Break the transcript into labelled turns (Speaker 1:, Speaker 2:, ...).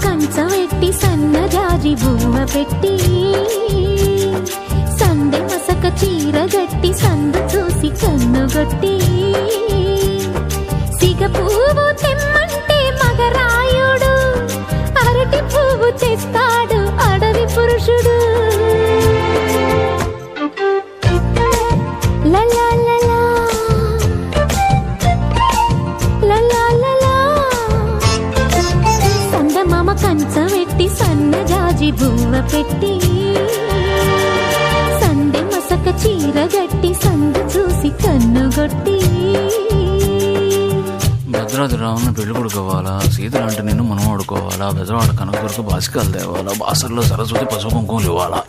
Speaker 1: కంచవెట్టి సన్నజాజి బువ్వ పెట్టి సందె మసక చీర గట్టి సందు చూసి కన్నుగొట్టి సిగ పువ్వు తెమ్మంటే మగరాయుడు అరటి పువ్వు తెస్తాడు అడవి పురుషుడు. లలా లలా లలా లలా సందమామ కంచవెట్టి సన్నజాజి బువ్వ పెట్టి సందె మసక చీర గట్టి సందు చూసి కన్నుగొట్టి.
Speaker 2: భద్రాద్రి రావుని పెళ్లి కొడుకోవాలా, సీతలు అంటే నేను మనం ఆడుకోవాలా, బెజవాడ కనకదుర్గ బాసికాలు తేవాలా, బాసర్లో సరస్వతి పసుపు కుంకుమలు ఇవ్వాలా.